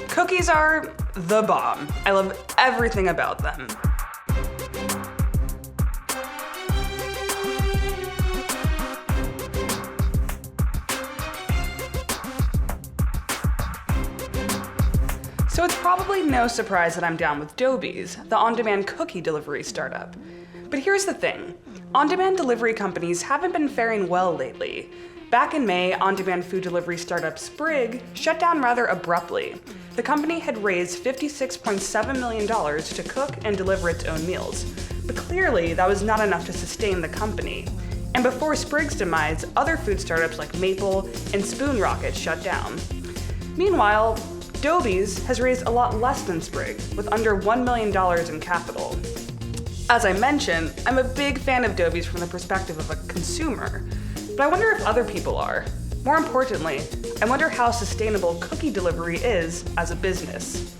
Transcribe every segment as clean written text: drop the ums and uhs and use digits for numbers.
Cookies are the bomb. I love everything about them. So it's probably no surprise that I'm down with Dobies, the on-demand cookie delivery startup. But here's the thing. On-demand delivery companies haven't been faring well lately. Back in May, on-demand food delivery startup Sprig shut down rather abruptly. The company had raised $56.7 million to cook and deliver its own meals. But clearly, that was not enough to sustain the company. And before Sprig's demise, other food startups like Maple and Spoon Rocket shut down. Meanwhile, Dobies has raised a lot less than Sprig, with under $1 million in capital. As I mentioned, I'm a big fan of Dobies from the perspective of a consumer, but I wonder if other people are. More importantly, I wonder how sustainable cookie delivery is as a business.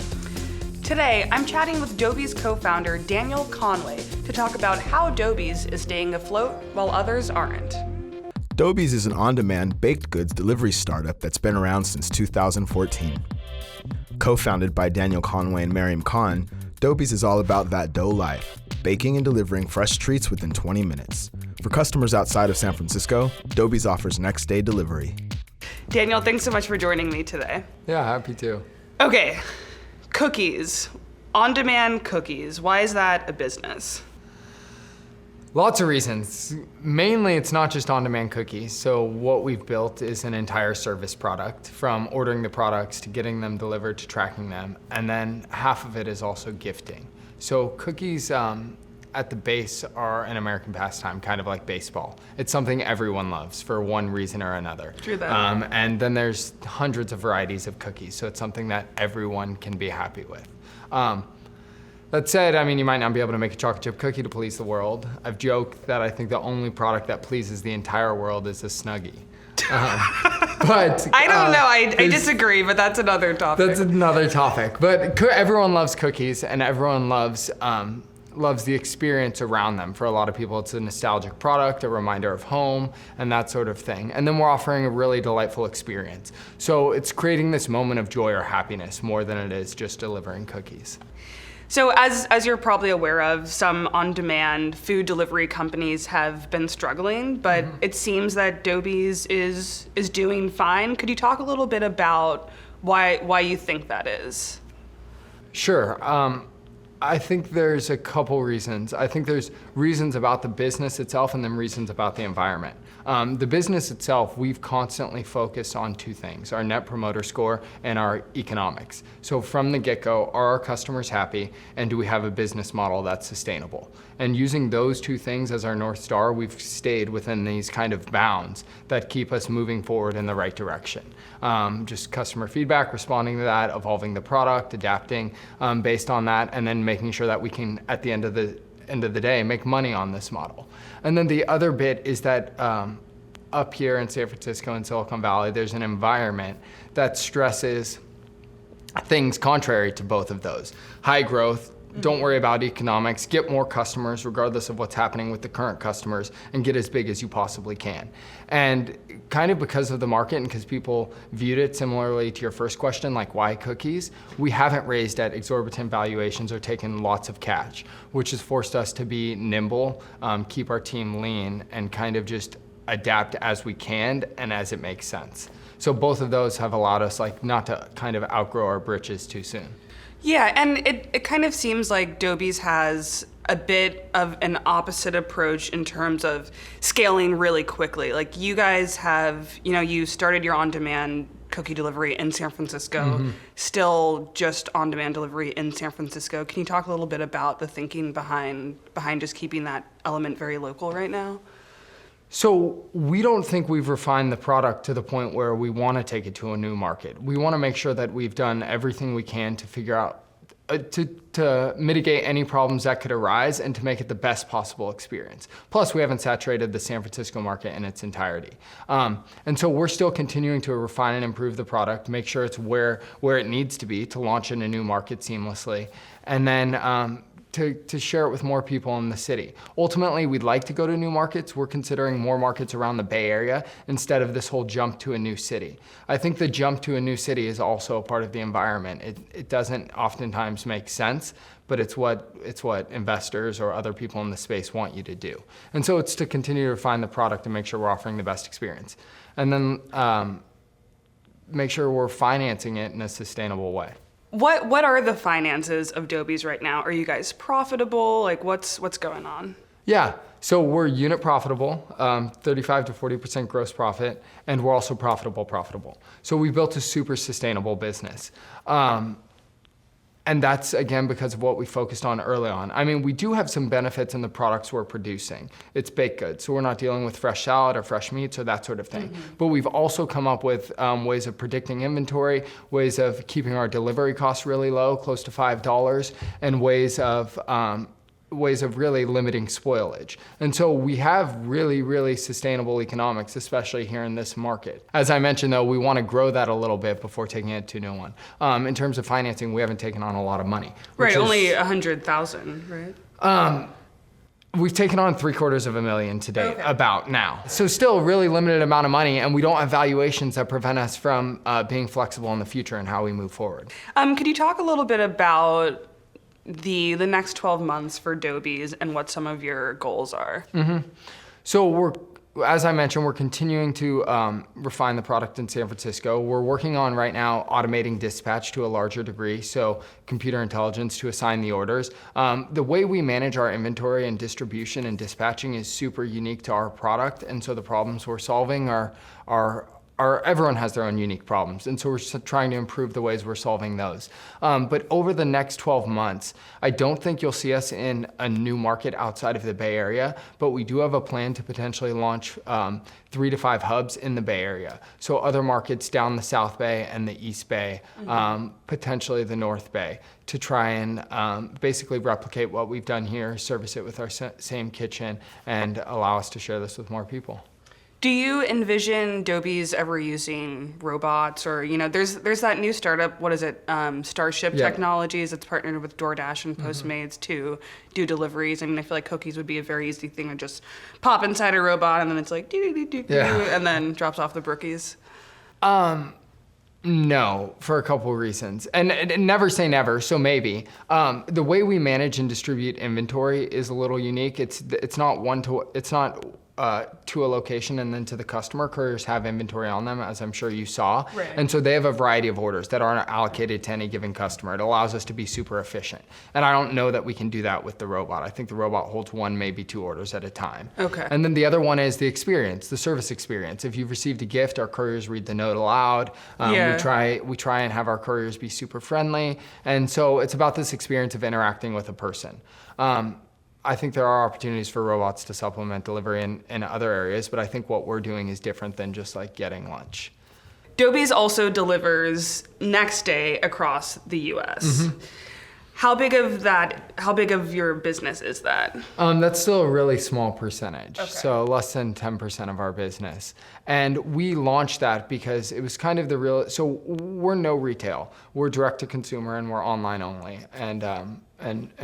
Today, I'm chatting with Dobies co-founder Daniel Conway to talk about how Dobies is staying afloat while others aren't. Dobies is an on-demand baked goods delivery startup that's been around since 2014. Co-founded by Daniel Conway and Mariam Khan, Dobies is all about that dough life, baking and delivering fresh treats within 20 minutes. For customers outside of San Francisco, Dobies offers next-day delivery. Daniel, thanks so much for joining me today. Yeah, happy to. Okay, cookies. On-demand cookies. Why is that a business? Lots of reasons. Mainly, it's not just on-demand cookies. So what we've built is an entire service product, from ordering the products to getting them delivered to tracking them. And then half of it is also gifting. So cookies at the base are an American pastime, kind of like baseball. It's something everyone loves for one reason or another. True that. And then there's hundreds of varieties of cookies. So it's something that everyone can be happy with. That said, I mean, you might not be able to make a chocolate chip cookie to please the world. I've joked that I think the only product that pleases the entire world is a Snuggie. But I don't know, I disagree, but that's another topic. That's another topic. But everyone loves cookies, and everyone loves the experience around them. For a lot of people, it's a nostalgic product, a reminder of home, and that sort of thing. And then we're offering a really delightful experience. So it's creating this moment of joy or happiness more than it is just delivering cookies. So as you're probably aware of, some on-demand food delivery companies have been struggling, but it seems that Dobies is doing fine. Could you talk a little bit about why you think that is? Sure. I think there's a couple reasons. I think there's reasons about the business itself and then reasons about the environment. The business itself, we've constantly focused on two things: our net promoter score and our economics. So from the get-go, are our customers happy, and do we have a business model that's sustainable? And using those two things as our North Star, we've stayed within these kind of bounds that keep us moving forward in the right direction. Just customer feedback, responding to that, evolving the product, adapting based on that, and then making sure that we can, at the end of the day, make money on this model. And then the other bit is that up here in San Francisco and Silicon Valley, there's an environment that stresses things contrary to both of those. High growth, don't worry about economics, get more customers regardless of what's happening with the current customers, and get as big as you possibly can. And kind of because of the market and because people viewed it similarly to your first question, like why cookies, we haven't raised at exorbitant valuations or taken lots of cash, which has forced us to be nimble, keep our team lean, and kind of just adapt as we can and as it makes sense. So both of those have allowed us not to kind of outgrow our britches too soon. Yeah, and it kind of seems like Dobies has a bit of an opposite approach in terms of scaling really quickly. Like you guys have, you started your on-demand cookie delivery in San Francisco, still just on-demand delivery in San Francisco. Can you talk a little bit about the thinking behind just keeping that element very local right now? So we don't think we've refined the product to the point where we want to take it to a new market. We want to make sure that we've done everything we can to figure out, to mitigate any problems that could arise and to make it the best possible experience. Plus, we haven't saturated the San Francisco market in its entirety. And so we're still continuing to refine and improve the product, make sure it's where it needs to be to launch in a new market seamlessly. And then to share it with more people in the city. Ultimately, we'd like to go to new markets. We're considering more markets around the Bay Area instead of this whole jump to a new city. I think the jump to a new city is also a part of the environment. It doesn't oftentimes make sense, but it's what investors or other people in the space want you to do. And so it's to continue to refine the product and make sure we're offering the best experience. And then make sure we're financing it in a sustainable way. What are the finances of Dobies right now? Are you guys profitable? Like what's going on? Yeah, so we're unit profitable, 35 to 40% gross profit, and we're also profitable. So we built a super sustainable business. And that's, again, because of what we focused on early on. I mean, we do have some benefits in the products we're producing. It's baked goods, so we're not dealing with fresh salad or fresh meats or that sort of thing. Mm-hmm. But we've also come up with ways of predicting inventory, ways of keeping our delivery costs really low, close to $5, and ways of really limiting spoilage. And so we have really, really sustainable economics, especially here in this market. As I mentioned though, we want to grow that a little bit before taking it to a new one. In terms of financing, we haven't taken on a lot of money. Right, only $100,000, right? We've taken on $750,000 to date, about now. So still a really limited amount of money, and we don't have valuations that prevent us from being flexible in the future and how we move forward. Could you talk a little bit about the next 12 months for Dobies and what some of your goals are? Mm-hmm. So as I mentioned, we're continuing to refine the product in San Francisco. We're working on right now automating dispatch to a larger degree, so computer intelligence to assign the orders. The way we manage our inventory and distribution and dispatching is super unique to our product, and so the problems we're solving are everyone has their own unique problems, and so we're trying to improve the ways we're solving those. But over the next 12 months, I don't think you'll see us in a new market outside of the Bay Area, but we do have a plan to potentially launch 3 to 5 hubs in the Bay Area. So other markets down the South Bay and the East Bay, potentially the North Bay, to try and basically replicate what we've done here, service it with our same kitchen, and allow us to share this with more people. Do you envision Dobies ever using robots or, there's that new startup, what is it, Starship Technologies that's partnered with DoorDash and Postmates to do deliveries. I mean, I feel like cookies would be a very easy thing to just pop inside a robot and then it's like, and then drops off the brookies. No, for a couple of reasons. And never say never, so maybe. The way we manage and distribute inventory is a little unique. It's not to a location and then to the customer. Couriers have inventory on them, as I'm sure you saw. Right. And so they have a variety of orders that aren't allocated to any given customer. It allows us to be super efficient. And I don't know that we can do that with the robot. I think the robot holds 1, maybe 2 orders at a time. Okay. And then the other one is the experience, the service experience. If you've received a gift, our couriers read the note aloud. We try and have our couriers be super friendly. And so it's about this experience of interacting with a person. I think there are opportunities for robots to supplement delivery in other areas, but I think what we're doing is different than just like getting lunch. Dobies also delivers next day across the US. Mm-hmm. How big of your business is that? That's still a really small percentage, okay. So less than 10% of our business. And we launched that because it was kind of so we're no retail. We're direct to consumer and we're online only and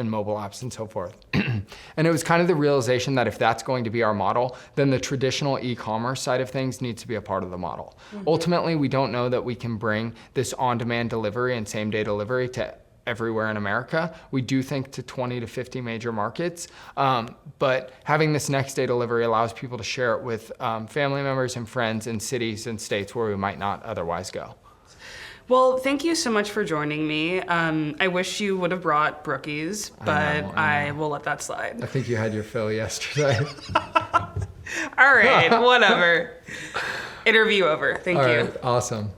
mobile apps and so forth. And it was kind of the realization that if that's going to be our model, then the traditional e-commerce side of things needs to be a part of the model. Mm-hmm. Ultimately, we don't know that we can bring this on-demand delivery and same-day delivery to everywhere in America. We do think to 20 to 50 major markets, but having this next day delivery allows people to share it with family members and friends in cities and states where we might not otherwise go. Well, thank you so much for joining me. I wish you would have brought brookies, but I will let that slide. I think you had your fill yesterday. All right, whatever. Interview over. Thank you. All right, awesome.